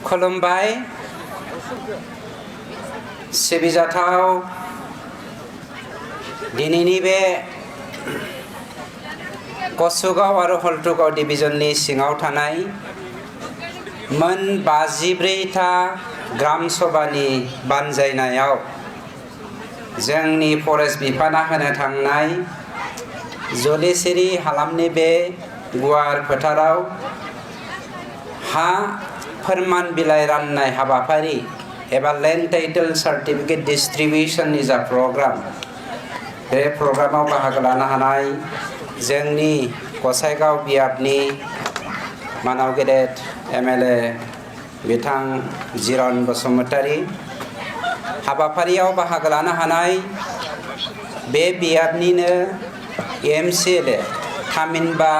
खुलुमबाय सिबिजाथाव दिनैनि बे कसुगाव आरो हल्टुगाव डिभिजननि सिङाव थानाय मोन 54टा ग्राम सभानि बानजायनायाव जोंनि फरेस्ट बिफाना होनो थांनाय जलेसिरि हालामनि बे गुवार फोथाराव हा फोरमान बिलाइ राननाय हाबाफारि एबा लैंड टाइटल सर्टिफिकेट डिस्ट्रीब्यूशन जा प्रोग्राम बे प्रोग्रामाव बाहागो लानो हानाय जोंनि गसाइगाव बियाबनि मानाव गेदेर एमएलए बिथां जिरन बसुमतारी हाबाफारियाव बाहागो लानो हानाय बे बियाबनिनो एमसीएलए थामहिनबा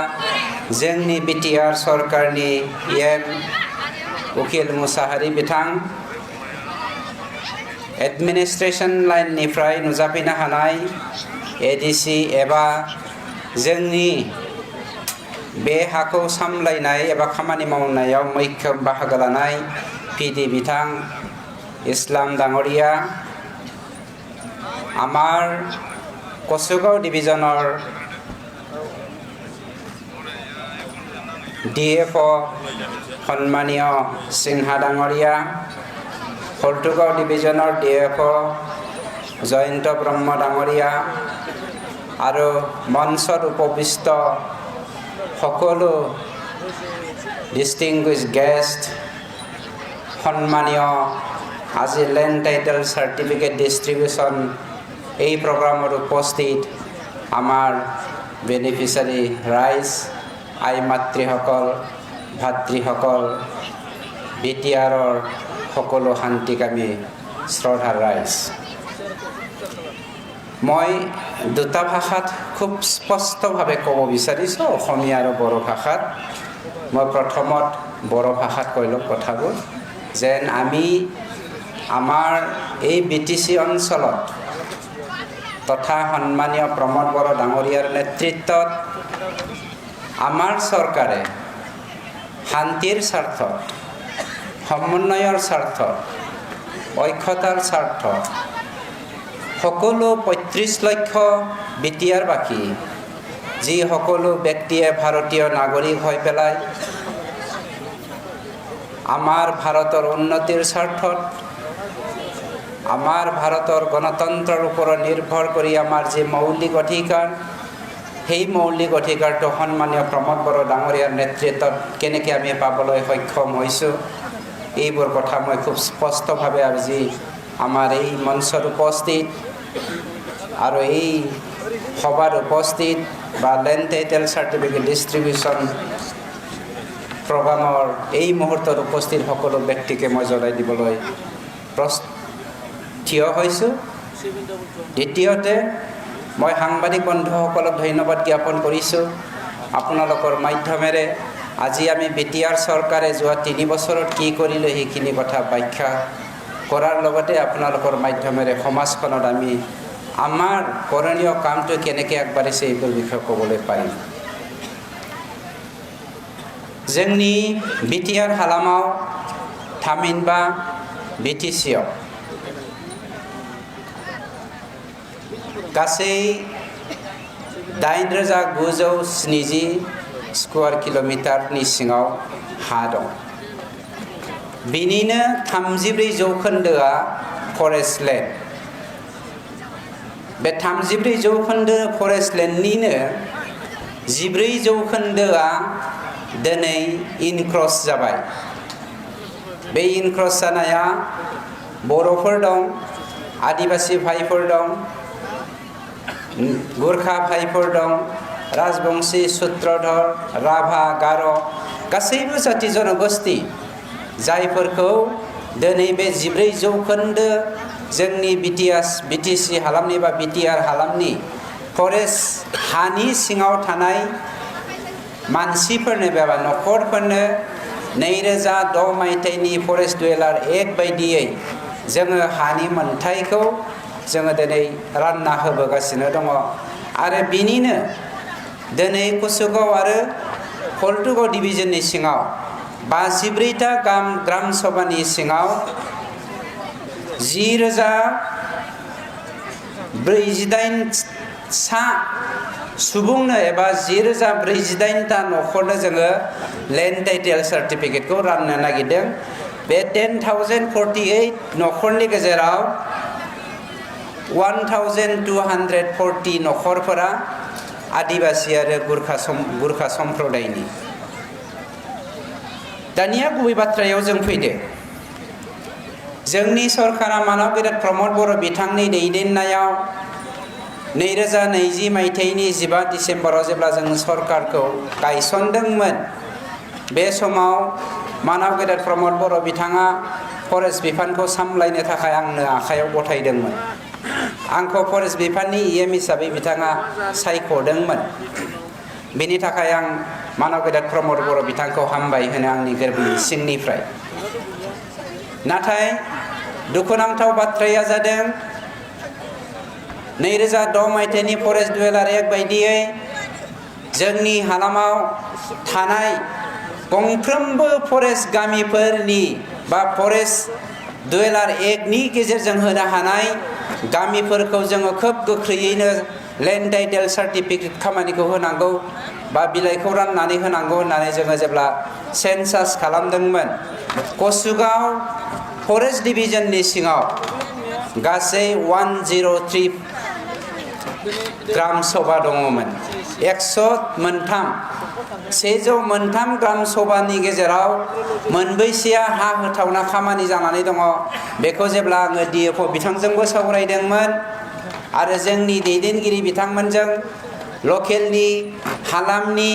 जोंनि बिटिआर सरकारनि एम उकिल मुसाहारि बिथां एडमिनिस्ट्रेशन लाइननिफ्राय नुजाफैनो हानाय एडीसी एबा जोंनि बे हाखौ सामलायनाय एबा खामानि मावनायाव मैखोम बाहागो लानाय पीडी बिथां इस्लाम डांगरिया आमार कसुगाव डिविजनर डीएफओ सन्मानीय सिन्हा डांगरिया हल्टुगाव डिविजनर डीएफओ जयंत ब्रह्म डांगरिया आरो मঞ্চত उपविष्ट সকলো डिस्टिंग्विश गेस्ट सन्मानीय আজি लैंड टाइटल सर्टिफिकेट डिस्ट्रीब्यूशन এই প্রোগ্রামত উপস্থিত আমার বেনিফিশিয়ারি রাইজ আই মাতৃসকল ভাতৃসকল বিটিআৰৰ সকলো শান্তিকামী শ্ৰদ্ধাৰ ৰাইজ মই দুটা ভাষাত খুব স্পষ্টভাৱে ক'ব বিচাৰিছো অসমীয়া আৰু বড়ো ভাষাত মই প্ৰথমত বড়ো ভাষাত কৈলো কথাবোৰ যেন আমি আমাৰ এই বিটিসি অঞ্চলত তথা সন্মানীয় প্ৰমোদ বড়ো ডাঙৰীয়াৰ নেতৃত্বত আমাৰ চৰকাৰে শান্তিৰ স্বাৰ্থত সমন্বয়ৰ স্বাৰ্থত ঐক্যতাৰ স্বাৰ্থত সকলো ৩৫ লক্ষ বিটিআৰবাসী যি সকলো ব্যক্তিয়ে ভাৰতীয় নাগৰিক হৈ পেলাই আমাৰ ভাৰতৰ উন্নতিৰ স্বাৰ্থত আমাৰ ভাৰতৰ গণতন্ত্ৰৰ ওপৰত নিৰ্ভৰ কৰি আমাৰ যে মৌলিক অধিকাৰ সেই মৌলিক অধিকাৰটো সন্মানীয় প্ৰমোদ বড়ো ডাঙৰীয়াৰ নেতৃত্বত কেনেকৈ আমি পাবলৈ সক্ষম হৈছোঁ এইবোৰ কথা মই খুব স্পষ্টভাৱে আজি আমাৰ এই মঞ্চত উপস্থিত আৰু এই সভাত উপস্থিত বা লেণ্ড টাইটেল সাৰ্টিফিকেট ডিস্ট্ৰিবিউশ্যন প্ৰগ্ৰামৰ এই মুহূৰ্তত উপস্থিত সকলো ব্যক্তিকে মই জনাই দিবলৈ থিয় হৈছোঁ দ্বিতীয়তে মই সাংবাদিক বন্ধুসকলক ধন্যবাদ জ্ঞাপন কৰিছোঁ আপোনালোকৰ মাধ্যমেৰে আজি আমি বিটিআৰ চৰকাৰে যোৱা 3 বছৰত কি কৰিলে সেইখিনি কথা ব্যাখ্যা কৰাৰ লগতে আপোনালোকৰ মাধ্যমেৰে সমাজখনত আমি আমাৰ কৰণীয় কামটো কেনেকৈ আগবাঢ়িছে এইটোৰ বিষয়ে ক'বলৈ পাৰিম जोंनि बिटिआर हालामाव थामहिनबा बिटिसिआव गासै 8,970 स्क्वायर किल'मिटारनि सिङाव हा दं बिनिनो 34% फरेस्ट लैंड बे 34% फरेस्ट लैंडनिनो 14% दिनै इनक्रस जाबाय बे इनक्रस जानाया बर'फोर दं आदिवासी भाइफोर दं गुरखा भाइफोर दं राजबंशी सूत्रधर राभा गार गासैबो जाति जनगोष्ठी जायफोरखौ दिनै बे 14% जोंनि बिटिसि हालामनि बा बिटिआर हालामनि फरेस्ट हानि सिङाव थानाय मानसिफोरनो एबा नखरफोरनो 2006 मायथाइनि फरेस्ट डुवेलार एक्ट बायदियै जोङो हानि मोनथायखौ जोङो दिनै रानना होबोगासिनो दङ आरो बिनिनो दिनै कसुगाव आरो हल्टुगाव डिभिजननि सिङाव 54टा ग्राम सभानि सिङाव 10,048 सा सुबुंनो एबा 10,048टा नखरनो जोङो लेन्ड टाइटेल सार्टिफिकेटखौ राननो नागिरदों। बे 10,048 नखरनि गेजेराव 1,240 नखरफोरा आदिबासि आरो गुरखा सम्प्रदायनि। दानिया गुबै बाथ्रायाव जों फैदो। जोंनि सरकारा मानव गेदेर प्रमद बर' बिथांनि दैदेननायाव 2020 मायथाइनि 15 डिसेम्बराव जेब्ला जों सरकारखौ गायसनदोंमोन, बे समाव मानव गेदेर प्रमद बर' बिथाङा फरेस्ट बिफानखौ सामलायनो थाखाय आंनो आखायाव गथायदोंमोन। आंखौ फरेस्ट बिफाननि EM हिसाबै बिथाङा सायख'दोंमोन। बेनि थाखाय आं मानव गेदेर प्रमद बर' बिथांखौ हामबाय होनो आंनि गोरबोनि सिंनिफ्राय। नाथाय दुखुनांथाव बाथ्राया जादों 2006 मायथाइनि फरेस्ट डुवेलार एक्ट बायदियै जोंनि हालामाव थानाय गंफ्रोमबो फरेस्ट गामिफोरनि बा फरेस्ट डुवेलार एक्टनि गेजेरजों होनो हानाय गामिफोरखौ जोङो खोब गोख्रैयैनो लेन्ड टाइटेल सार्टिफिकेट खामानिखौ होनांगौ बा बिलाइखौ राननानै होनांगौ होननानै जोङो जेब्ला सेन्सास खालामदोंमोन, कसुगाव फरेस्ट डिभिजननि सिङाव गासै 103 ग्राम सभा दङमोन। 103 ग्राम सभानि गेजेराव मोनबैसेया हा होथावना खामानि जानानै दङ, बेखौ जेब्ला आङो DFO बिथांजोंबो सावरायदोंमोन आरो जोंनि दैदेनगिरि बिथांमोनजों लकेलनि, हालामनि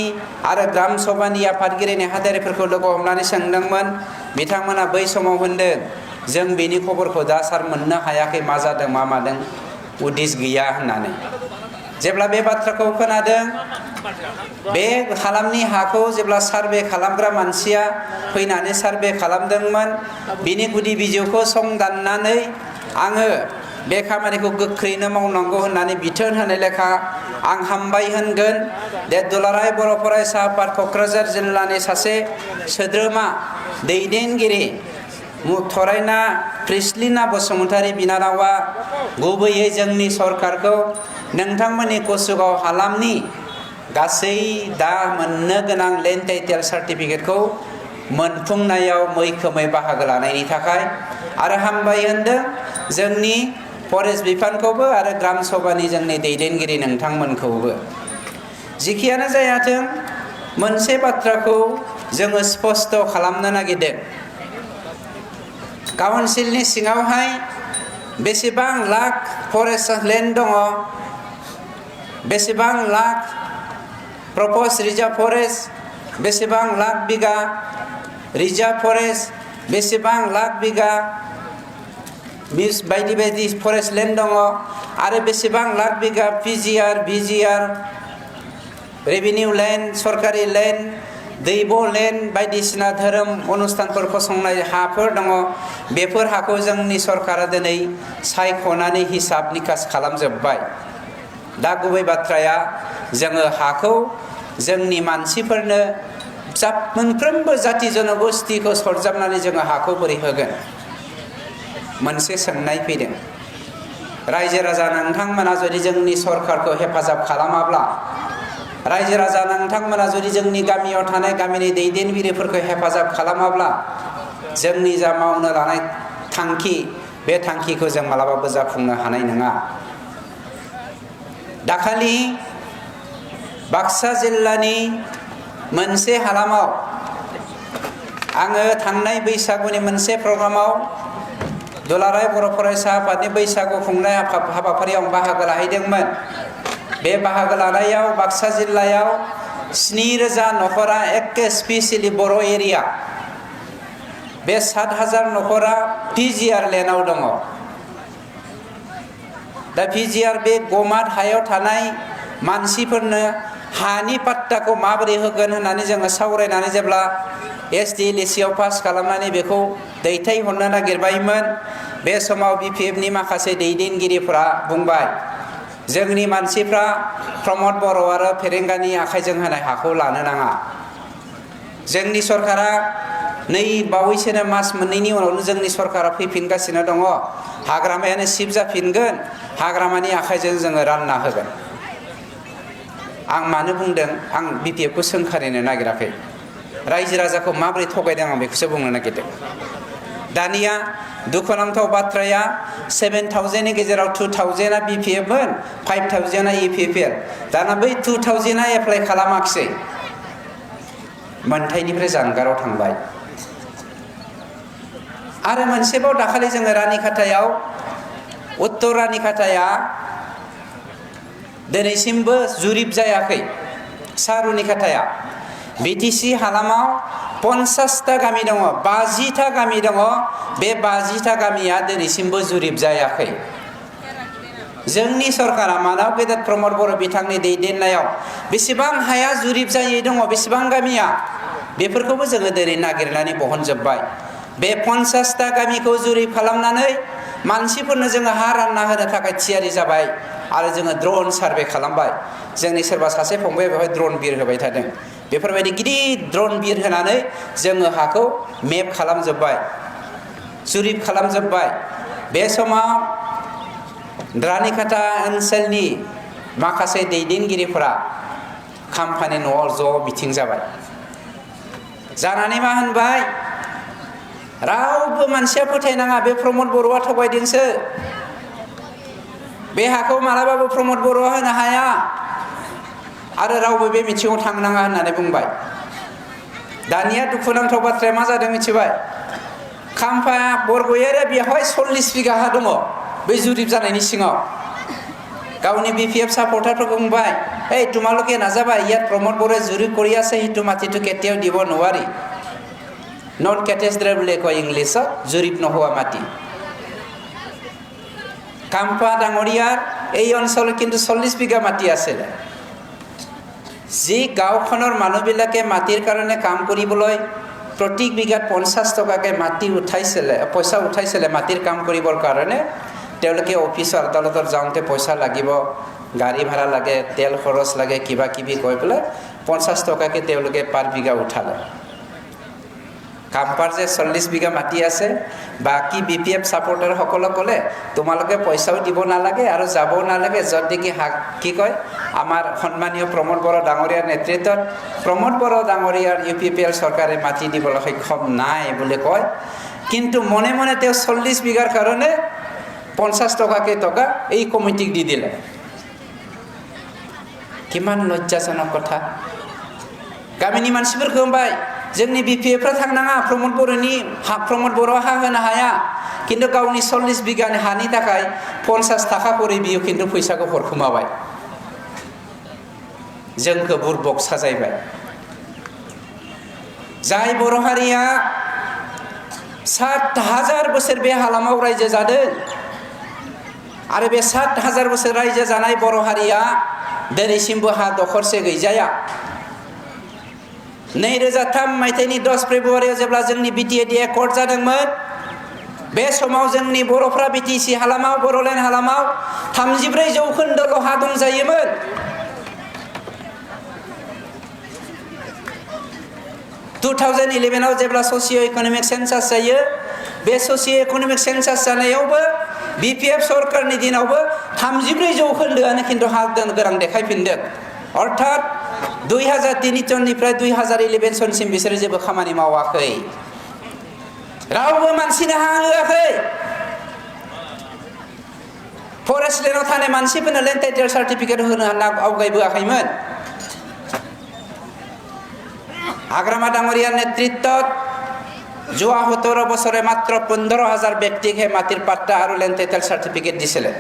आरो ग्राम सभानि आफादगिरि नेहाथारिफोरखौ लोगो हमनानै सोंदोंमोन, बिथांमोना बै समाव होनदों जों बेनि खबरखौ दा सार मोननो हायाखै, मा जादों मा मादों, उदिस गैया होननानै। जेब्ला बे बाथ्राखौ खोनादों, बे हालामनि हाखौ जेब्ला सार्भे खालामग्रा मानसिया फैनानै सार्भे खालामदोंमोन, बिनि गुदि बिजौखौ संदाननानै आङो बे खामानिखौ गोख्रैनो मावनांगौ होननानै बिथोन होनाय लेखा आं हामबाय होनगोन। दुलाराय बर' फरायसा आफाद क'क्राझार जिल्लानि सासे सोद्रोमा दैदेनगिरि थरायना प्रिस्लिना बसुमतारी बिनानावा गुबैयै जोंनि सरकारखौ नोंथांमोननि कसुगाव हालामनि गासै दा मोननो गोनां लेन्ड टाइटेल सार्टिफिकेटखौ मोनफुंनायाव मैखोमै बाहागो लानायनि थाखाय आरो हामबाय होनदों जोंनि फरेस्ट बिफानखौबो आरो ग्राम सभानि जोंनि दैदेनगिरि नोंथांमोनखौबो। जिखियानो जायाथों, मोनसे बाथ्राखौ जोङो स्पष्ट खालामनो नागिरदों। काउन्सिलनि सिङावहाय बेसेबां लाख फरेस्ट लेन्ड दङ, बेसेबां लाख प्रप'ज रिजार्भ फरेस्ट, बेसेबां लाख बिगा रिजार्भ फरेस्ट, बेसेबां लाख बिगा बायदि बायदि फरेस्ट लेन्ड दङ आरो बेसेबां लाख बिगा PGR, BGR, रेभिनिउ लेन्ड, सरकारि लेन्ड, दैब' लेन्ड, बायदिसिना धोरोम अनुष्ठानफोर फसंनाय हाफोर दङ, बेफोर हाखौ जोंनि सरकारा दिनै सायख'नानै हिसाब निकास खालामजोब्बाय। दा गुबै बाथ्राया जोङो हाखौ जोंनि मानसिफोरनो मोनफ्रोमबो जाति जनगोष्ठीखौ सरजाबनानै जोङो हाखौ बोरै होगोन? मोनसे सोंनाय फैदों। रायजो राजा नोंथांमोना जुदि जोंनि सरकारखौ हेफाजाब खालामाब्ला, रायजो राजा नोंथांमोना जुदि जोंनि गामियाव थानाय गामिनि दैदेनगिरिफोरखौ हेफाजाब खालामाब्ला, जोंनि जा मावनो लानाय थांखि, बे थांखिखौ जों मालाबाबो जाफुंनो हानाय नङा। दाखालि बाक्सा जिल्लानि मोनसे हालामाव आङो थांनाय बैसागुनि मोनसे प्रग्रामाव दुलाराय बर' फरायसा आफादनि बैसागु खुंनाय हाबाफारियाव बाहागो लाहैदोंमोन। बे बाहागो लानायाव बाक्सा जिल्लायाव 7,000 नखरा एके स्पेसियेलि बर' एरिया, बे 7,000 नखरा PGR लेन्डआव दङ। दा PGR बे गमात हायाव थानाय मानसिफोरनो हानि पाट्टाखौ माबोरै होगोन होननानै जोङो सावरायनानै जेब्ला SDLC आव पास खालामनानै बेखौ दैथायहरनो नागिरबायमोन, बे समाव BPFनि माखासे दैदेनगिरिफोरा बुंबाय जोंनि मानसिफ्रा प्रमद बर' आरो फेरेंगानि आखाइजों होनाय हाखौ लानो नाङा। जोंनि सरकारा नै बावैसोनो मास मोननैनि उनावनो जोंनि सरकारा फैफिनगासिनो दङ हाग्रामायानो सिब जाफिनगोन हाग्रामानि आखाइजों जोङो रानना होगोन आं मानो बुंदों आं BPF खौ सोंखारिनो नागिराखै रायजो राजाखौ माबोरै थगायदों आं बेखौसो बुंनो नागिरदों दानिया दुखुनांथाव बाथ्राया 7,000 नि गेजेराव 2,000 आ BPF मोन 5,000 आ EPFL दाना बै 2,000 आ एप्लाइ खालामाखिसै मोनथायनिफ्राय जानगाराव थांबाय आरो मोनसेबाव दाखालि जोङो रानिखाथायाव उत्तर रानिखाथाया दिनैसिमबो जुरिब जायाखै सा रुनिखाथाया BTC हालामाव 50टा गामि दङ 50टा गामि दङ बे 50टा गामिया दिनैसिमबो जुरिब जायाखै जोंनि सरकारा मानाव गेदेर प्रमद बर' बिथांनि दैदेननायाव बेसेबां हाया जुरिब जायै दङ बेसेबां गामिया बेफोरखौबो जोङो दिनै नागिरनानै बहनजोब्बाय बे 50टा गामिखौ जुरिब खालामनानै मानसिफोरनो जोङो हा रानना होनो थाखाय थियारि जाबाय आरो जोङो ड्रन सार्भे खालामबाय जोंनि सोरबा सासे फंबाय बेवहाय ड्रन बिर होबाय थादों बेफोरबायदि गिदिर ड्रन बिर होनानै जोङो हाखौ मेप खालामजोब्बाय जुरिब खालामजोब्बाय बे समाव रानिखाथा ओनसोलनि माखासे दैदेनगिरिफोरा खाम्फानि न'आव ज' मिटिं जाबाय जानानै मा होनबाय रावबो मानसिया फोथायनाङा बे प्रमद बर'आ थगायदोंसो बे हाखौ मालाबाबो प्रमद बर'आ होनो हाया आरो रावबो बे मिथिङाव थांनाङा होननानै बुंबाय दानिया दुखुनांथाव बाथ्राया मा जादों मिथिबाय खाम्फा बरगयारिया बेवहाय 40 बिघा हा दङ बे जुरिब जानायनि सिङाव गावनि BPF सापर्टारफोरखौ बुंबाय এই তোমালোকে নাযাবা ইয়াত প্ৰমোদ বড়োৱে জুৰি কৰি আছে সেইটো মাটিটো কেতিয়াও দিব নোৱাৰি নন কেটেষ্ট্ৰেল বুলি কয় ইংলিছত জুৰিব নোহোৱা মাটি কাম্পা ডাঙৰীয়াৰ এই অঞ্চলত কিন্তু 40 বিঘা মাটি আছে যি গাঁওখনৰ মানুহবিলাকে মাটিৰ কাৰণে কাম কৰিবলৈ প্ৰতি বিঘাত 50 টকাকৈ মাটি উঠাইছিলে পইচা উঠাইছিলে মাটিৰ কাম কৰিবৰ কাৰণে তেওঁলোকে অফিচৰ আদালতৰ যাওঁতে পইচা লাগিব গাড়ী ভাড়া লাগে তেল খৰচ লাগে কিবা কিবি কৈ পেলাই 50 টকাকৈ তেওঁলোকে পাৰ বিঘা উঠালে কাম্পাৰ যে 40 বিঘা মাটি আছে বাকি BPF সাপোৰ্টাৰ সকলক ক'লে তোমালোকে পইচাও দিব নালাগে আৰু যাবও নালাগে যদি কি কয় আমাৰ সন্মানীয় প্ৰমোদ বড়ো ডাঙৰীয়াৰ নেতৃত্বত প্ৰমোদ বড়ো ডাঙৰীয়াৰ UPPL চৰকাৰে মাটি দিবলৈ সক্ষম নাই বুলি কয় কিন্তু মনে মনে তেওঁ 40 বিঘাৰ কাৰণে 50 টকাকৈ টকা এই কমিটিক দি দিলে কিমান লজ্জাজনক কথা গামিনী मानसिफोरखौ बुंबाय जोंनि BPFफ्रा थांनाङा प्रमोद बर'आ हा होनो हाया किन्तु गावनि 40 बिघानि हानि थाखाय 50 थाखा करि बियो किन्तु फैसाखौ हरखुमाबाय जोंखौ बुरबक साजायबाय जाय बर' हारिया 7,000 बोसोर बे हालामाव रायजो जादों आरो बे 7,000 बोसोर रायजो जानाय बर' हारिया दिनैसिमबो हा दखरसे गैजाया 2003 मायथाइनि 10 फेब्रुवारियाव जेब्ला जोंनि BTAD एकर्ड जादोंमोन बे समाव जोंनि बर'फ्रा BTC हालामाव बर'लेण्ड हालामाव 34% हा दंजायोमोन 2011 आव जेब्ला सोशियो इकोनॉमिक सेंसास जायो बे सोशियो इकोनॉमिक सेंसास जानायावबो BPF सरकारनि दिनावबो 34% किन्तु हा गोनां देखायफिनदों अर्थात 2003 सननिफ्राय 2011 सनसिम बिसोर जेबो खामानि मावाखै रावबो मानसिनो हा होआखै फरेस्ट लेन्डआव थानाय मानसिफोरनो लेन्ड टाइटेल सार्टिफिकेट होनो आवगायबोआखैमोन हाग्रामा डाঙৰীয়াৰ নেতৃত্বত যোৱা 17 বছৰে মাত্ৰ 15,000 ব্যক্তিকে মাটিৰ পাট্টা আৰু লেন্ড টাইটেল সাৰ্টিফিকেট দিছিলে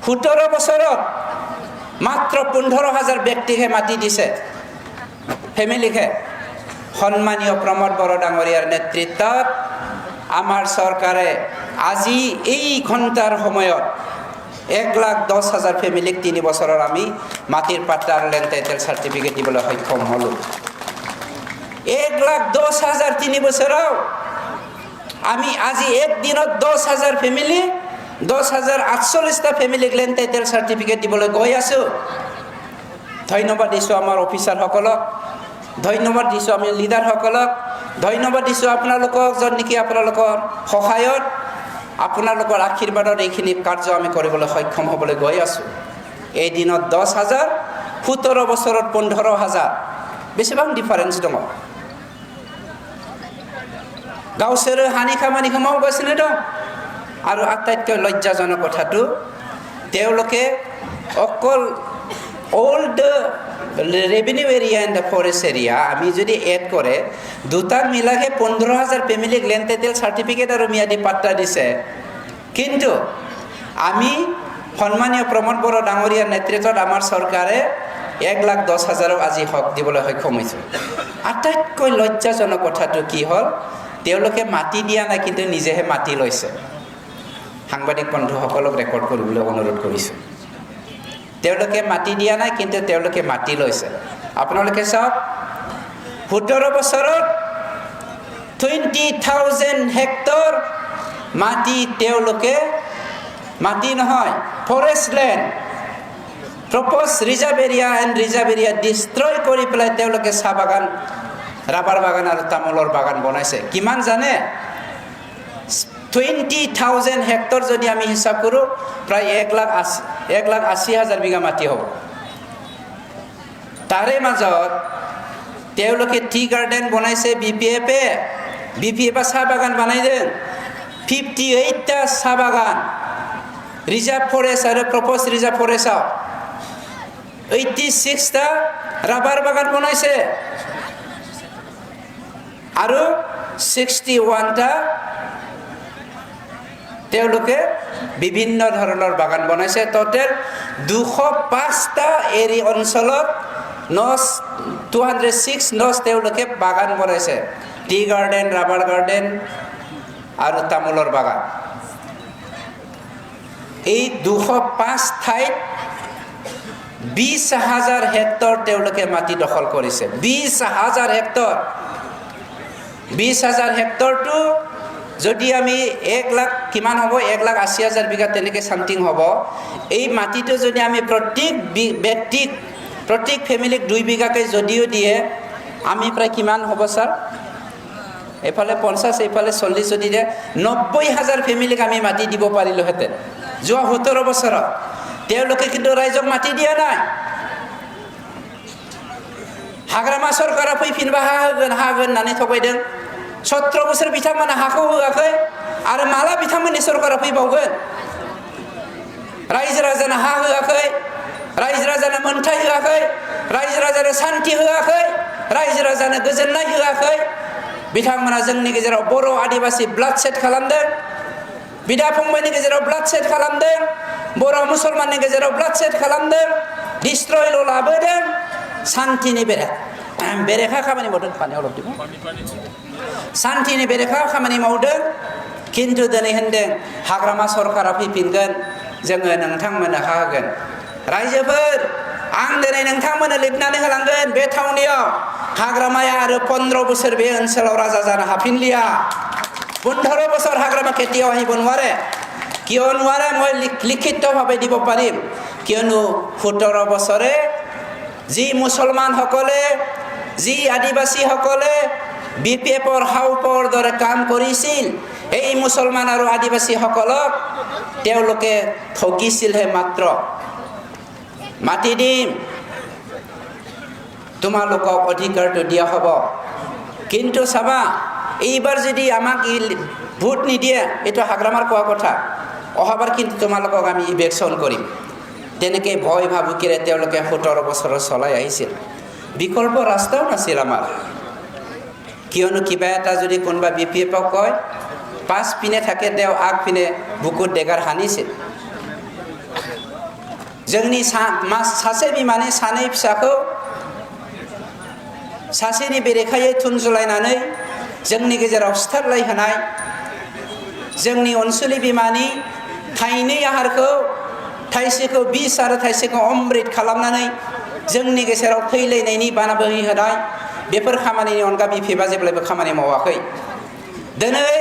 17 বছৰত মাত্ৰ 15,000 ব্যক্তিকে মাটি দিছে ফ্যামিলিকে সন্মানীয় প্ৰমোদ বড়ো ডাঙৰীয়াৰ নেতৃত্বত আমাৰ চৰকাৰে আজি এই ঘণ্টাৰ সময়ত 1,10,000 ফ্যামিলিক 3 বছৰৰ আমি মাটিৰ পাট্টা আৰু লেন্ড টাইটেল সাৰ্টিফিকেট দিবলৈ সক্ষম হলো 1,10,000 3 বছৰত আমি আজি এক দিনত 10,000 ফ্যামিলি 10,048টা ফ্যামিলিক লেন্ড টাইটেল সার্টিফিকেট দিবলৈ গৈ আছো ধন্যবাদ দিছো আমাৰ অফিচাৰ সকলক ধন্যবাদ দিছো আমি লিডাৰ সকলক ধন্যবাদ দিছোঁ আপোনালোকক, য'ত নেকি আপোনালোকৰ সহায়ত, আপোনালোকৰ আশীৰ্বাদত এইখিনি কাৰ্য আমি কৰিবলৈ সক্ষম হ'বলৈ গৈ আছোঁ। এই দিনত 10,000, 17 বছৰত 15,000, বেছিভাগ ডিফাৰেঞ্চ দङ। গাवसोरो हानि खामानिखौ मावगासिनो दं। আৰু আটাইতকৈ লজ্জাজনক কথাটো, তেওঁলোকে অকল old revenue area and the forest area আমি যদি এড কৰে, দুটাক মিলাকে 15,000 ফেমিলিক লেণ্ড টাইটেল চাৰ্টিফিকেট আৰু ম্যাদী পাট্টা দিছে। কিন্তু আমি সন্মানীয় প্ৰমোদ বড়ো ডাঙৰীয়াৰ নেতৃত্বত আমাৰ চৰকাৰে 1,10,000 আজি হক দিবলৈ সক্ষম হৈছে। আটাইতকৈ লজ্জাজনক কথাটো কি হ'ল, তেওঁলোকে মাটি দিয়া নাই, কিন্তু নিজেহে মাটি লৈছে। সাংবাদিক বন্ধুসকলক ৰেকৰ্ড কৰিবলৈ অনুৰোধ কৰিছোঁ। তেওঁলোকে মাটি দিয়া নাই, কিন্তু তেওঁলোকে মাটি লৈছে। আপোনালোকে চাওক, 17 বছৰত 20,000 হেক্টৰ মাটি তেওঁলোকে, মাটি নহয়, forest land, propose reserve area and reserve area destroy কৰি পেলাই তেওঁলোকে চাহ বাগান, ৰাবাৰ বাগান আৰু তামোলৰ বাগান বনাইছে। কিমান জানে? 20,000 হেক্টৰ যদি আমি হিচাপ কৰোঁ, প্ৰায় 1,80,000 বিঘা মাটি হ'ব। তাৰে মাজত তেওঁলোকে টি গাৰ্ডেন বনাইছে, বিপিএফে চাহ বাগান বনাই দেন, 58টা চাহ বাগান, ৰিজাৰ্ভ ফৰেষ্ট আৰু প্ৰপ'জ ৰিজাৰ্ভ ফৰেষ্ট 86টা ৰাবাৰ বাগান বনাইছে, আৰু 61টা তেওঁলোকে বিভিন্ন ধৰণৰ বাগান বনাইছে। টোটেল 205টা এৰি অঞ্চলত 206 নজ তেওঁলোকে বাগান বনাইছে, টি গাৰ্ডেন, ৰাবাৰ গাৰ্ডেন আৰু তামোলৰ বাগান। এই 205 ঠাইত 20,000 হেক্টৰ তেওঁলোকে মাটি দখল কৰিছে। 20,000 হেক্টৰ। 20,000 হেক্টৰটো যদি আমি 1 লাখ কিমান হ'ব, 1,80,000 বিঘা তেনেকৈ চামথিং হ'ব। এই মাটিটো যদি আমি প্ৰত্যেক ব্যক্তিক, প্ৰত্যেক ফেমিলিক 2 বিঘাকৈ যদিও দিয়ে, আমি প্ৰায় কিমান হ'ব ছাৰ? এইফালে 50, এইফালে 40 যদি দিয়ে, 90,000 ফেমিলিক আমি মাটি দিব পাৰিলোহেঁতেন যোৱা 17 বছৰত। তেওঁলোকে কিন্তু ৰাইজক মাটি দিয়া নাই। हाग्रामा सरकारा फैफिनबा हा होगोन होननानै थगायदों। 17 बोसोर बिथांमोना हाखौ होआखै, आरो माला बिथांमोननि सरकारा फैबावगोन? रायजो राजानो हा होआखै, रायजो राजानो मोनथाय होआखै, रायजो राजानो शान्ति होआखै, रायजो राजानो गोजोननाय होआखै। बिथांमोना जोंनि गेजेराव बर' आदिबासि ब्लाड सेट खालामदों, बिदा फंबायनि गेजेराव ब्लाड सेट खालामदों, बर' मुसलमाननि गेजेराव ब्लाड सेट खालामदों, डिस्ट्रयल लाबोदों। शान्तिनि बेरेखा खामानि मावदों। पानी अलप दिबो। शान्तिनि बेरेखा खामानि मावदों, किन्तु दिनै होनदों हाग्रामा सरकारा फैफिनगोन, जोङो नोंथांमोननो हा होगोन। रायजोफोर, आं दिनै नोंथांमोननो लिरनानै होलांगोन, बे थावनियाव हाग्रामाया आरो 15 बोसोर बे ओनसोलाव राजा जानो हाफिनलिया। 15 বছৰ হাগ্ৰামা কেতিয়াও আহিব নোৱাৰে। কিয় নোৱাৰে মই লিখিতভাৱে দিব পাৰিম। কিয়নো 17 বছৰে যি মুছলমানসকলে, যি আদিবাসীসকলে বিপিএফৰ হাওপৰ দৰে কাম কৰিছিল, এই মুছলমান আৰু আদিবাসীসকলক তেওঁলোকে ঠগিছিলহে। মাত্ৰ মাটি দিম, তোমালোকক অধিকাৰটো দিয়া হ'ব, কিন্তু চাবা এইবাৰ যদি আমাক ভোট নিদিয়ে, এইটো হাগ্ৰামাৰ কোৱা কথা, অহাবাৰ কিন্তু তোমালোকক আমি ইলেকশ্যন কৰিম। তেনেকৈ ভয় ভাবুকিৰে তেওঁলোকে 17 বছৰ চলাই আহিছিল। বিকল্প ৰাস্তাও নাছিল আমাৰ। কিয়নো কিবা এটা যদি কোনোবা বিপিএফক কয়, 5 পিনে থাকে, তেওঁ আগপিনে বুকুত ডেগাৰ সানিছিল। जोंनि सासे बिमानि 2 फिसाखौ सासेनि बेरेखायै थुनजुलायनानै जोंनि गेजेराव सिथारलायहोनाय, जोंनि अनसुलि बिमानि 2 आहारखौ, थाइसेखौ बिस आरो थाइसेखौ अमृत खालामनानै जोंनि गेजेराव थैलायनायनि बाना बोहैहोनाय, बेफोर खामानिनि अनगा बिपिएफआ जेब्लाबो खामानि मावाखै। दिनै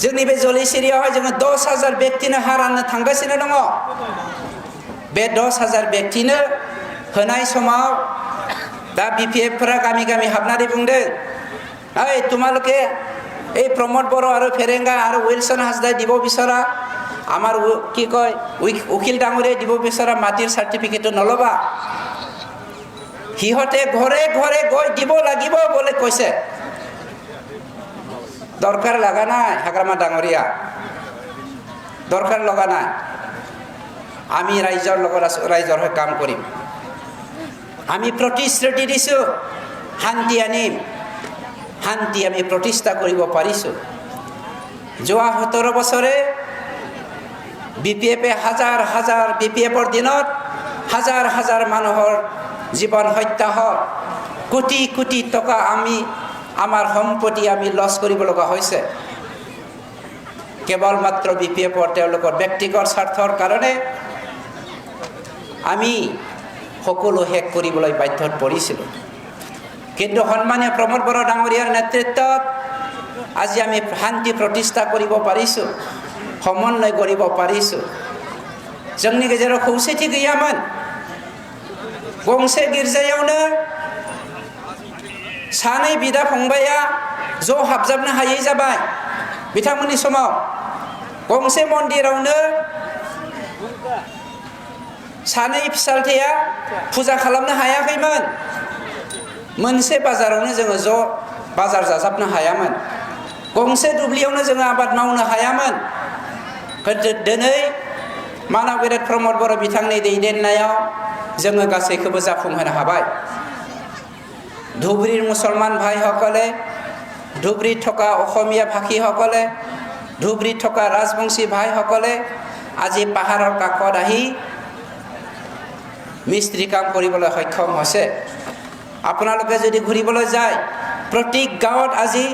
जोंनि बे जलिसिरियावहाय जोङो 10,000 व्यक्तिनो हा राननो थांगासिनो दङ। बे 10,000 व्यक्तिनो होनाय समाव दा बिपिएफफोरा गामि गामि हाबनानै बुंदों, এই তোমালোকে এই প্ৰমোদ বড়ো আৰু ফেৰেঙ্গা আৰু উইলছন হাজদাই দিব বিচৰা আমাৰ কি কয় উকিল ডাঙৰীয়াই দিব বিচৰা মাটিৰ চাৰ্টিফিকেটটো নল'বা। সিহঁতে ঘৰে ঘৰে গৈ দিব লাগিব বুলি কৈছে। দৰকাৰ লগা নাই হাগ্ৰামা ডাঙৰীয়া, দৰকাৰ লগা নাই। আমি ৰাইজৰ লগত আছো, ৰাইজৰ হৈ কাম কৰিম। আমি প্ৰতিশ্ৰুতি দিছোঁ শান্তি আনিম, শান্তি আমি প্ৰতিষ্ঠা কৰিব পাৰিছোঁ। যোৱা 17 বছৰে BPF হাজাৰ হাজাৰ BPFৰ দিনত হাজাৰ হাজাৰ মানুহৰ জীৱন হত্যা হ'ল, কোটি কোটি টকা আমি আমাৰ সম্পত্তি আমি লছ কৰিব লগা হৈছে কেৱল মাত্ৰ BPFৰ তেওঁলোকৰ ব্যক্তিগত স্বাৰ্থৰ কাৰণে। আমি সকলো শেষ কৰিবলৈ বাধ্যত পৰিছিলোঁ। কিন্তু সন্মানীয় প্ৰমোদ বড়ো ডাঙৰীয়াৰ নেতৃত্বত আজি আমি শান্তি প্ৰতিষ্ঠা কৰিব পাৰিছোঁ, সমন্বয় কৰিব পাৰিছোঁ। जोंनि गेजेराव खौसेथि गैयामोन। गंसे गिर्जायावनो सानै बिदा फंबाया ज' हाबजाबनो हायै जाबाय। बिथांमोननि समाव गंसे मन्दिरावनो सानै फिसालथैया फुजा खालामनो हायाखैमोन। मोनसे बाजारावनो जोङो ज' बाजार जाजाबनो हायामोन। गंसे दुब्लियावनो जोङो आबाद मावनो हायामोन। दिनै मानाव गेदेर प्रमोद बड़ो बिथांनि दैदेननायाव जोङो गासैखौबो जाफुंहोनो हाबाय। ধুবুৰীৰ মুছলমান ভাইসকলে, ধুবুৰীত থকা অসমীয়া ভাষীসকলে, ধুবুৰীত থকা ৰাজবংশী ভাইসকলে আজি পাহাৰৰ কাষত আহি মিস্ত্ৰী কাম কৰিবলৈ সক্ষম হৈছে। আপোনালোকে যদি ঘূৰিবলৈ যায় প্ৰতি গাঁৱত আজি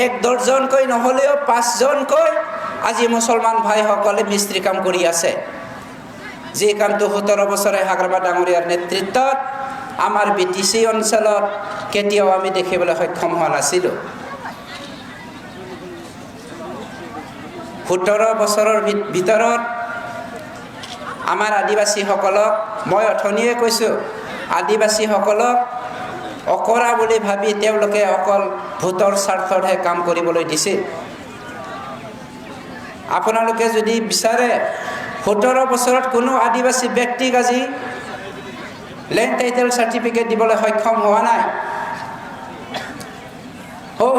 1 ডজনকৈ নহ'লেও 5 জনকৈ আজি মুছলমান ভাইসকলে মিস্ত্ৰী কাম কৰি আছে। যি কামটো 17 বছৰে হাগ্ৰামা ডাঙৰীয়াৰ নেতৃত্বত আমাৰ BTC অঞ্চলত কেতিয়াও আমি দেখিবলৈ সক্ষম হোৱা নাছিলোঁ। 17 বছৰৰ ভিতৰত আমাৰ আদিবাসীসকলক মই অথনিয়ে কৈছোঁ, আদিবাসীসকলক অকৰা বুলি ভাবি তেওঁলোকে অকল ভোটৰ স্বাৰ্থতহে কাম কৰিবলৈ দিছিল। আপোনালোকে যদি বিচাৰে 17 বছৰত কোনো আদিবাসী ব্যক্তিক আজি লেণ্ড টাইটেল চাৰ্টিফিকেট দিবলৈ সক্ষম হোৱা নাই।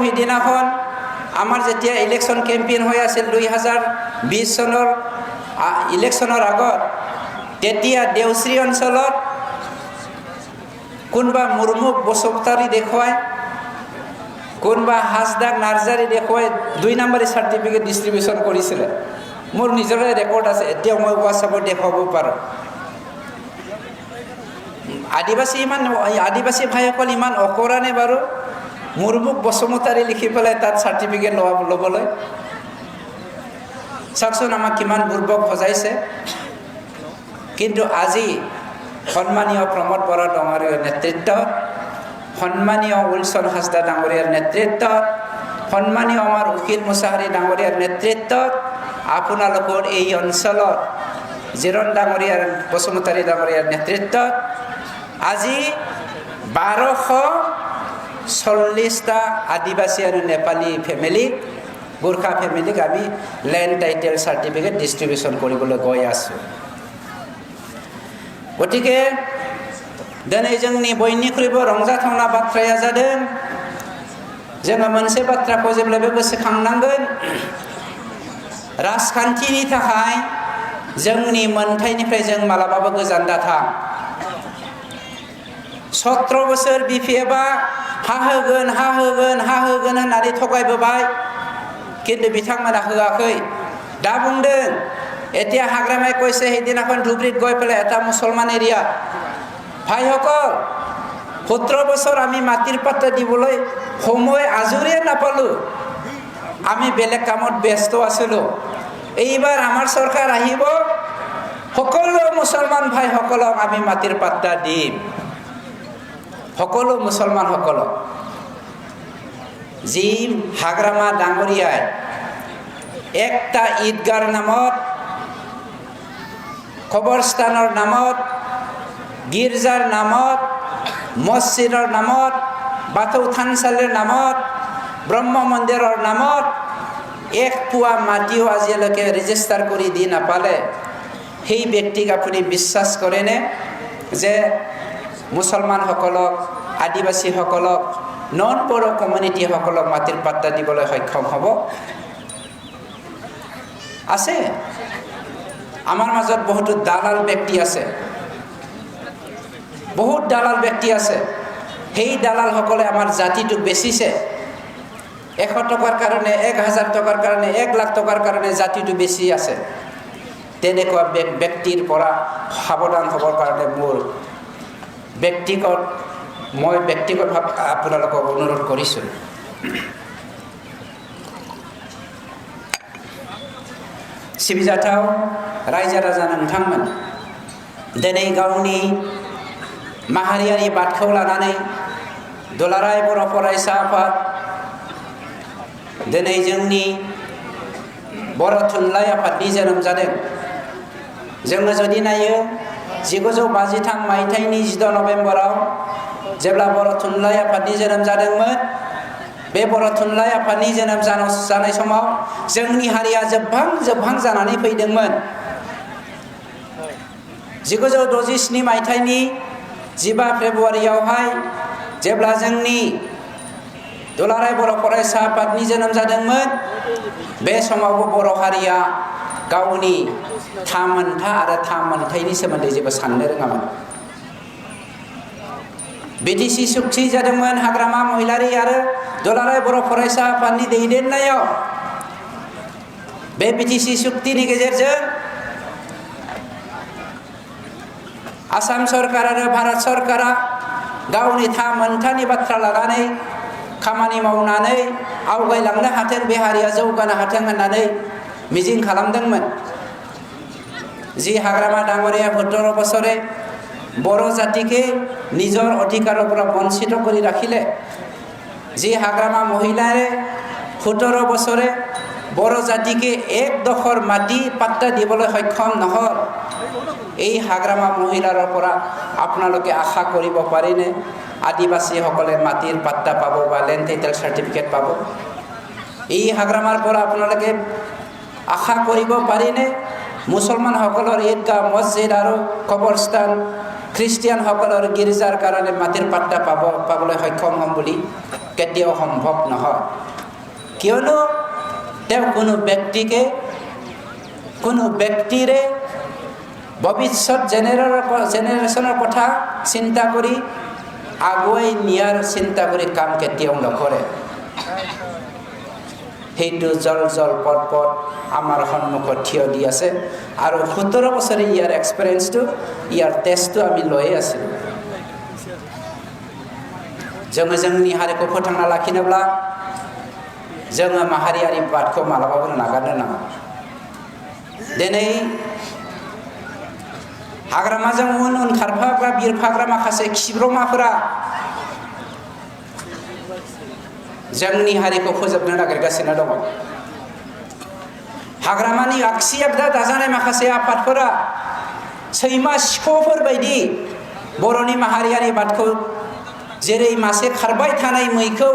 সিদিনাখন আমাৰ যেতিয়া ইলেকশ্যন কেম্পেইন হৈ আছিল 2020 চনৰ ইলেকশ্যনৰ আগত, তেতিয়া দেওশ্ৰী অঞ্চলত কোনোবা মুৰ্মুক বসুমতাৰী দেখুৱাই, কোনোবা হাজদাক নাৰ্জাৰী দেখুৱাই 2 নম্বৰী চাৰ্টিফিকেট ডিষ্ট্ৰিবিউশ্যন কৰিছিলে। মোৰ নিজৰে ৰেকৰ্ড আছে, এতিয়াও মই হোৱাটছআপত দেখুৱাব পাৰোঁ। আদিবাসী ভাইসকল ইমান অকৰা নে বাৰু মুৰ্মুক বসুমতাৰী লিখি পেলাই তাত চাৰ্টিফিকেট ল'বলৈ? চাওকচোন আমাক কিমান বুৰ্বক সজাইছে। কিন্তু আজি সন্মানীয় প্ৰমোদ বড়ো ডাঙৰীয়াৰ নেতৃত্বত, সন্মানীয় উইলছন হাজদা ডাঙৰীয়াৰ নেতৃত্বত, সন্মানীয় আমাৰ উকিল মুছাহাৰী ডাঙৰীয়াৰ নেতৃত্বত আপোনালোকৰ এই অঞ্চলত জিৰণ ডাঙৰীয়াৰ বসুমতাৰী ডাঙৰীয়াৰ নেতৃত্বত আজি 1240টা আদিবাসী আৰু নেপালী ফেমিলিক, গোৰ্খা ফেমিলিক আমি লেণ্ড টাইটেল চাৰ্টিফিকেট ডিষ্ট্ৰিবিউশ্যন কৰিবলৈ গৈ আছোঁ। गतिके दिनै जोंनि बयनिख्रुइबो रंजाथावना बाथ्राया जादों जोङो मोनसे बाथ्राखौ जेब्लाबो गोसोखांनांगोन। राजखान्थिनि थाखाय जोंनि मोनथायनिफ्राय जों मालाबाबो गोजान दाथां। 17 बोसोर BPFआ हा होगोन होननानै थगायबोबाय, কিন্তু बिथांमोना होआखै। दा बुंदों এতিয়া হাগ্ৰামাই কৈছে সেইদিনাখন ধুবুৰীত গৈ পেলাই এটা মুছলমান এৰিয়া ভাইসকল 17 বছৰ আমি মাটিৰ পাত্তা দিবলৈ সময় আজৰিয়ে নাপালোঁ, আমি বেলেগ কামত ব্যস্ত আছিলোঁ। এইবাৰ আমাৰ চৰকাৰ আহিব, সকলো মুছলমান ভাইসকলক আমি মাটিৰ পাত্তা দিম। সকলো মুছলমানসকলক। যি হাগ্ৰামা ডাঙৰীয়াই একটা ঈদগাৰ নামত, কবৰস্থানৰ নামত, গীৰ্জাৰ নামত, মছজিদৰ নামত, বাথৌ থানচালিৰ নামত ব্ৰহ্ম মন্দিৰৰ নামত এক পোৱা মাটিও আজিলৈকে ৰেজিষ্টাৰ কৰি দি নাপালে সেই ব্যক্তিক আপুনি বিশ্বাস কৰেনে যে মুছলমানসকলক আদিবাসীসকলক নন বড়ো কমিউনিটিসকলক মাটিৰ পাট্টা দিবলৈ সক্ষম হ'ব আছে আমাৰ মাজত বহুতো দালাল ব্যক্তি আছে বহুত দালাল ব্যক্তি আছে সেই দালালসকলে আমাৰ জাতিটোক বেচিছে 100 টকাৰ কাৰণে 1000 টকাৰ কাৰণে 1 লাখ টকাৰ কাৰণে জাতিটো বেছি আছে তেনেকুৱা ব্যক্তিৰ পৰা সাৱধান হ'বৰ কাৰণে মই ব্যক্তিগতভাৱে আপোনালোকক অনুৰোধ কৰিছোঁ सिबिजाथाव रायजो राजा नोंथांमोन दिनै गावनि माहारियारि बादखौ लानानै दुलाराय बर' फरायसा आफाद दिनै जोंनि बर' थुनलाइ आफादनि जोनोम जादों जोङो जुदि नायो 1953 मायथाइनि 16 नभेम्बराव जेब्ला बर' थुनलाइ आफादनि जोनोम जादोंमोन बे बर' थुनलाइ आफादनि जोनोम जानाय समाव जोंनि हारिया जोबहां जानानै फैदोंमोन 1967 मायथाइनि 15 फेब्रुवारियावहाय जेब्ला जोंनि दुलाराय बर' फरायसा आफादनि जोनोम जादोंमोन बे समावबो बर' हारिया गावनि थामोनथा आरो थामोनथाइनि सोमोन्दै जेबो साननो रोङामोन बिटिसि सुक्ति जादोंमोन हाग्रामा महिलारि आरो दुलाराय बर' फरायसा आफादनि दैदेननायाव बे बिटिसि सुक्तिनि गेजेरजों आसाम सरकार आरो भारत सरकारा गावनि थामोनथानि बाथ्रा लानानै खामानि मावनानै आवगायलांनो हाथों बे हारिया जौगानो हाथों होननानै मिजिं खालामदोंमोन जी हाग्रामा डांगरिया 17 বছরে বড় জাতিকে নিজৰ অধিকাৰৰ পৰা বঞ্চিত কৰি ৰাখিলে जी हाग्रामा महिलारे 17 বছরে বড় জাতিকে এক দখৰ মাটি পাট্টা দিবলৈ সক্ষম নহল এই হাগ্ৰামা মহিলাৰ পৰা আপোনালোকে আশা কৰিব পাৰিনে আদিবাসীসকলে মাটিৰ পাট্টা পাব বা ল্যান্ড টাইটেল সাৰ্টিফিকেট পাব এই হাগ্ৰামাৰ পৰা আপোনালোকে আশা কৰিব পাৰিনে মুছলমানসকলৰ ঈদগাহ মছজিদ আৰু কবৰস্থান খ্ৰীষ্টিয়ানসকলৰ গীৰ্জাৰ কাৰণে মাটিৰ পাট্টা পাবলৈ সক্ষম হ'ম বুলি কেতিয়াও সম্ভৱ নহয় কিয়নো তেওঁ কোনো ব্যক্তিৰে ভৱিষ্যত জেনেৰেশ্যনৰ কথা চিন্তা কৰি আগুৱাই নিয়াৰ চিন্তা কৰি কাম কেতিয়াও নকৰে সেইটো জল পট আমাৰ সন্মুখত থিয় দি আছে আৰু 17 বছৰে ইয়াৰ এক্সপেৰিয়েন্সটো ইয়াৰ টেষ্টটো আমি লৈ আছো जोंनि हारिखौ फोथांना लाखिनोब्ला जोङो माहारियारि बादखौ मालाबाबो नागारनो नाङा दिनै हाग्रामाजों उन खारफाग्रा बिरफाग्रा माखासे खिब्रमाफोरा जोंनि हारिखौ फोजोबनो नागिरगासिनो दङ हाग्रामानि आगसि आगदा दाजानाय माखासे आफादफोरा सैमा सिख'फोर बायदि बर'नि माहारियारि बादखौ जेरै मासे खारबाय थानाय मैखौ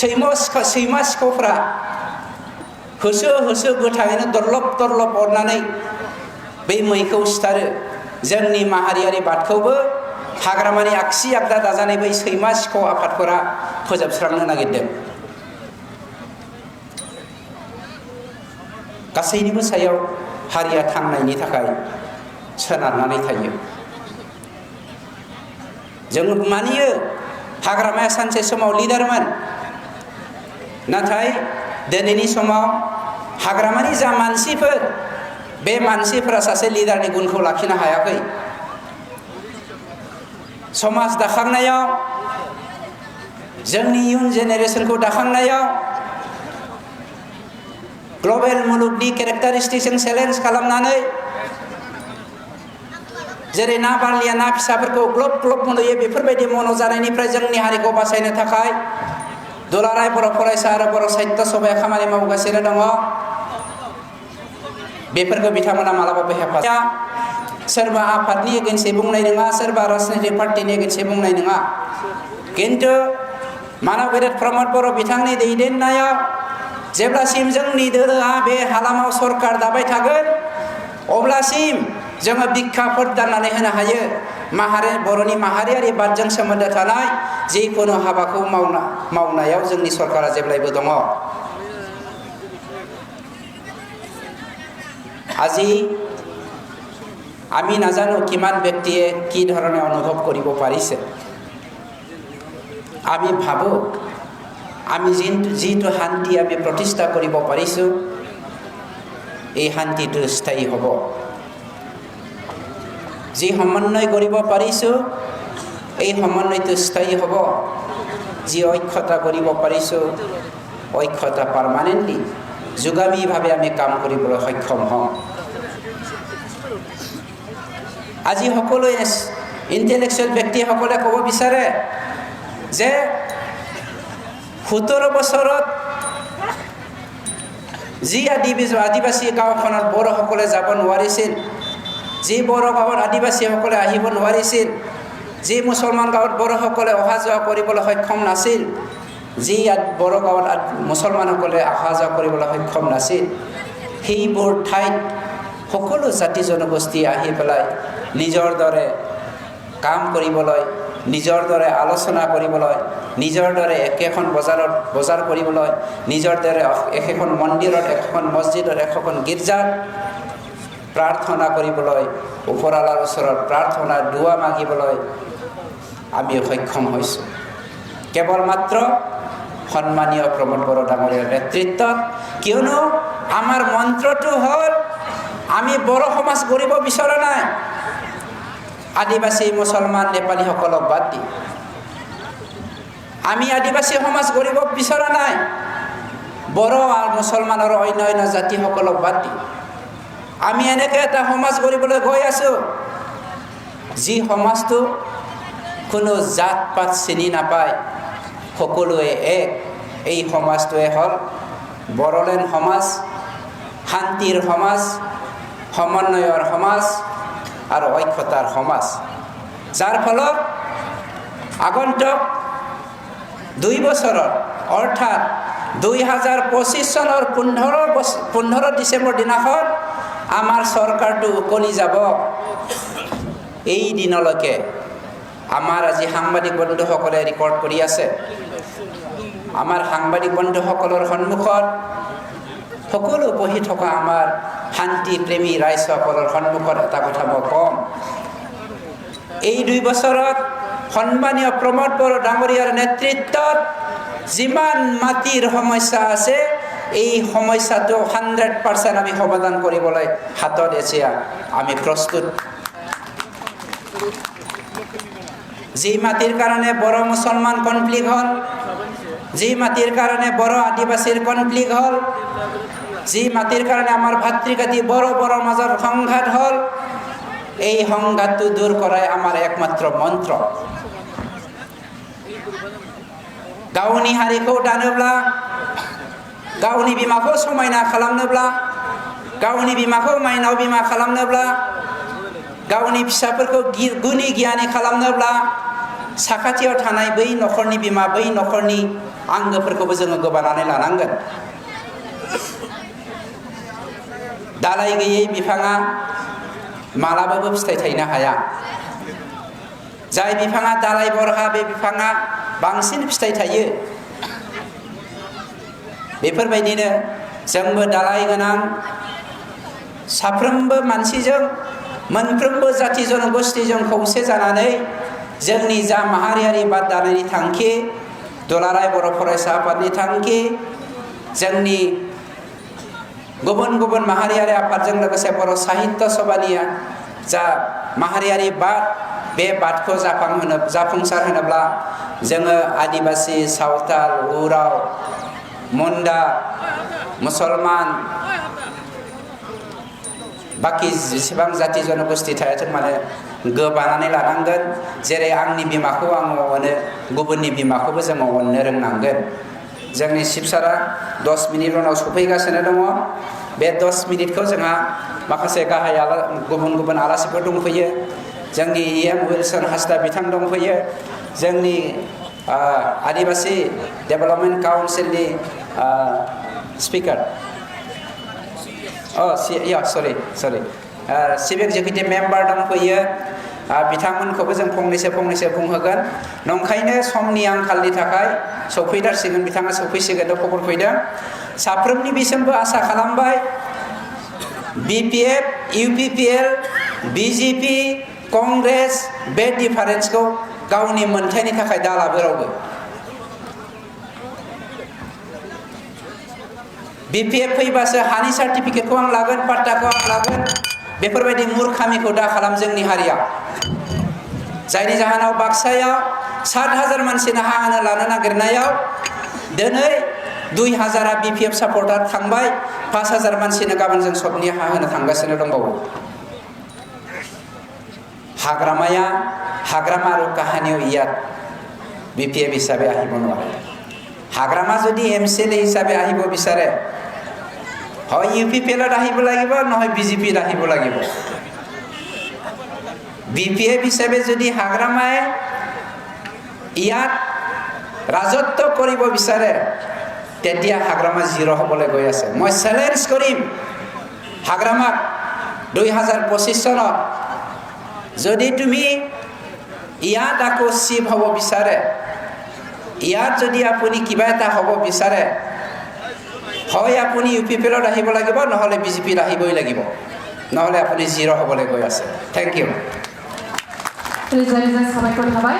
सैमा सिख'फ्रा होसो गोथाङैनो दरलब अरनानै बै मैखौ सिथारो जोंनि माहारियारि बादखौबो हाग्रामानि आगसि आगदा दाजानाय बै सैमा सिख' आफादफोरा फोजोबस्रांनो नागिरदों गासैनिबो सायाव हारिया थांनायनि थाखाय सोनारनानै थायो जों मानियो हाग्रामाया सानसे समाव लिडारमोन नाथाय दिनैनि समाव हाग्रामानि जा मानसिफोर बे मानसिफोरा सासे लिडारनि गुनखौ लाखिनो हायाखै समाज दाखांनायाव जोंनि इयुन जेनेरेशनखौ दाखांनायाव ग्लबेल मुलुगनि केरेक्टारिस्टिक्सजों चेलेन्ज खालामनानै जेरै ना बारलिया ना फिसाफोरखौ ग्लब मन'यो बेफोरबायदि मन' जानायनिफ्राय जोंनि हारिखौ बासायनो थाखाय दुलाराय बर' फरायसा आरो बर' साहित्य सभाया खामानि मावगासिनो दङ बेफोरखौ बिथांमोना मालाबाबो हेफाजाब सोरबा आफादनि एगेन्स्टै बुंनाय नङा सोरबा राजनीतिक पार्टिनि एगेन्स्टै बुंनाय नङा किन्तु मानव गेदेर प्रमद बर' बिथांनि दैदेननायाव जेब्लासिम जोंनि दोलोआ बे हालामाव सरकार दाबाय थागोन अब्लासिम जोङो बिखाफोर दाननानै होनो हायो बर'नि माहारियारि बादजों सोमोन्दो थानाय जिखुनु हाबाखौ मावनायाव जोंनि सरकारा जेब्लायबो दङ। আজি আমি নাজানো কিমান ব্যক্তিয়ে কি ধৰণে অনুভৱ কৰিব পাৰিছে। আমি ভাবো আমি যিটো শান্তি আমি প্ৰতিষ্ঠা কৰিব পাৰিছো এই শান্তিটো স্থায়ী হ'ব। যি সমন্বয় কৰিব পাৰিছো এই সমন্বয়টো স্থায়ী হ'ব। যি ঐক্যতা কৰিব পাৰিছো ঐক্যতা পাৰ্মানেণ্টলি যোগামীভাৱে আমি কাম কৰিবলৈ সক্ষম হ'ম। আজি সকলোৱে ইণ্টেলেকচুৱেল ব্যক্তিসকলে ক'ব বিচাৰে যে 17 বছৰত যি আদিবাসী গাঁওখনত বড়োসকলে যাব নোৱাৰিছিল, যি বড়ো গাঁৱত আদিবাসীসকলে আহিব নোৱাৰিছিল, যি মুছলমান গাঁৱত বড়োসকলে অহা যোৱা কৰিবলৈ সক্ষম নাছিল, যি বড়ো গাঁৱত মুছলমানসকলে অহা যোৱা কৰিবলৈ সক্ষম নাছিল, সেইবোৰ ঠাইত সকলো জাতি জনগোষ্ঠী আহি পেলাই নিজৰ দৰে কাম কৰিবলৈ, নিজৰ দৰে আলোচনা কৰিবলৈ, নিজৰ দৰে একেখন বজাৰ কৰিবলৈ, নিজৰ দৰে একেখন মন্দিৰত, এখন মছজিদত, এখন গীৰ্জাত প্ৰাৰ্থনা কৰিবলৈ, ওপৰৱালাৰ ওচৰত প্ৰাৰ্থনা দুৱা মাগিবলৈ আমি সক্ষম হৈছোঁ কেৱল মাত্ৰ সন্মানীয় প্ৰমোদ বড়ো ডাঙৰীয়াৰ নেতৃত্বত। কিয়নো আমাৰ মন্ত্ৰটো হ'ল আমি বড়ো সমাজ গঢ়িব বিচৰা নাই আদিবাসী মুছলমান নেপালীসকলক বাদ দি। আমি আদিবাসী সমাজ গঢ়িব বিচৰা নাই বড়ো আৰু মুছলমান আৰু অন্য জাতিসকলক বাদ দি। আমি এনেকৈ এটা সমাজ গঢ়িবলৈ গৈ আছোঁ যি সমাজটো কোনো জাত পাত চিনি নাপায়, সকলোৱে এক। এই সমাজটোৱে হ'ল বড়োলেণ্ড সমাজ, শান্তিৰ সমাজ, সমন্বয়ৰ সমাজ আৰু ঐক্যতাৰ সমাজ, যাৰ ফলত আগন্তুক 2 বছৰত অৰ্থাৎ 2025 চনৰ 15 ডিচেম্বৰ দিনাখন আমাৰ চৰকাৰটো উকলি যাব। এই দিনলৈকে আমাৰ আজি সাংবাদিক বন্ধুসকলে ৰেকৰ্ড কৰি আছে। আমাৰ সাংবাদিক বন্ধুসকলৰ সন্মুখত সকলো বহি থকা আমাৰ শান্তি প্ৰেমী ৰাইজসকলৰ সন্মুখত এটা কথা মই কম, এই 2 বছৰত সন্মানীয় প্ৰমোদ বড়ো ডাঙৰীয়াৰ নেতৃত্বত যিমান মাটিৰ সমস্যা আছে এই সমস্যাটো 100% আমি সমাধান কৰিবলৈ হাতত এতিয়া আমি প্ৰস্তুত। যি মাটিৰ কাৰণে বড়ো মুছলমান কনফ্লিক্ট হ'ল, যি মাটিৰ কাৰণে বড়ো আদিবাসীৰ কনফ্লিক্ট হ'ল, যি মাটিৰ কাৰণে আমাৰ ভাতৃঘাতী বড়োৰ মাজত সংঘাত হ'ল, এই সংঘাতটো দূৰ কৰাই আমাৰ একমাত্ৰ মন্ত্ৰ। गावनि हारिखौ दानोब्ला, गावनि बिमाखौ समायना खालामनोब्ला, गावनि बिमाखौ माइनाव बिमा खालामनोब्ला, गावनि फिसाफोरखौ गुनि गियानि खालामनोब्ला साखाथियाव थानाय बै नखरनि बिमा, बै नखरनि आंगोफोरखौबो जोङो गोबानानै लानांगोन। दालाय गैयै बिफाङा मालाबाबो फिथाइ थायनो हाया। जाय बिफाङा दालाय बरहा बे बिफाङा बांसिन फिथाइ थायो। बेफोरबायदिनो जोंबो दालाय गोनां साफ्रोमबो मानसिजों, मोनफ्रोमबो जाति जनगोष्ठीजों खौसे जानानै जोंनि जा माहारियारि बाद दानायनि थांखि, दुलाराय बर' फरायसा आफादनि थांखि, जोंनि गुबुन गुबुन माहारियारि आफादजों लोगोसे बर' साहित्य सभानि जा माहारियारि बाद, बे बादखौ जाफुंसार होनोब्ला जोङो आदिबासी, सावताल, उराव, मुन्डा, मुसलमान, बाकी जेसेबां जाति जनगोष्ठी थायाथों माने गोबानानै लानांगोन। जेरै आंनि बिमाखौ आङो अनो, गुबुननि बिमाखौबो जोङो अननो रोंनांगोन। जोंनि सिपसारा 10 मिनिट उनाव सफैगासिनो दङ। बे 10 मिनिटखौ जोंहा माखासे गाहाय गुबुन गुबुन आलासिफोर दंफैयो। जोंनि EM विल्सन हासदा बिथां दंफैयो, जोंनि आदिबासी डेभेलपमेन्ट काउन्सिलनि स्पिकार सरि चिफ एक्जिकिउटिभ मेम्बार दंफैयो बिथांमोनखौबो जों फंनैसो बुंहोगोन नंखायनो समनि आंखालनि थाखाय सौफैथारसिगोन बिथाङा सौफैसिगोन खबर फैदों साफ्रोमनि बिसमबो आसा खालामबाय BPF UPPL BJP कंग्रेस बे डिफारेन्सखौ गावनि मोनथायनि थाखाय दालाबो रावबो BPF फैबासो हानि सार्टिफिकेटखौ आं लागोन पाट्टाखौ आं लागोन बेफोरबायदि मूर्खामिखौ दा खालाम जोंनि हारिया जायनि जाहोनाव बाक्सायाव 7,000 मानसिनो हा होनो लानो नागिरनायाव दिनै 2,000 BPF सापर्टार थांबाय 5,000 मानसिनो गाबोन जों सबनि हा होनो थांगासिनो दंबावो हाग्रामा आरो काहानियाव इयात BPF हिसाबै আহিব নোৱাৰে हाग्रामा যদি MCLA হিচাপে আহিব বিচাৰে হয় UPPL আহিব লাগিব নহয় BJP আহিব লাগিব BPF হিচাপে যদি হাগ্ৰামাই ইয়াত ৰাজত্ব কৰিব বিচাৰে তেতিয়া হাগ্ৰামা জিৰ' হ'বলৈ গৈ আছে মই চ্যালেঞ্জ কৰিম হাগ্ৰামাক 2025 চনত যদি তুমি ইয়াত আকৌ চিফ হ'ব বিচাৰে ইয়াত যদি আপুনি কিবা এটা হ'ব বিচাৰে হয় আপুনি UPPL আহিব লাগিব নহলে BJP আহিবই লাগিব নহলে আপুনি জিৰ' হ'বলৈ গৈ আছে থ্যাংক ইউ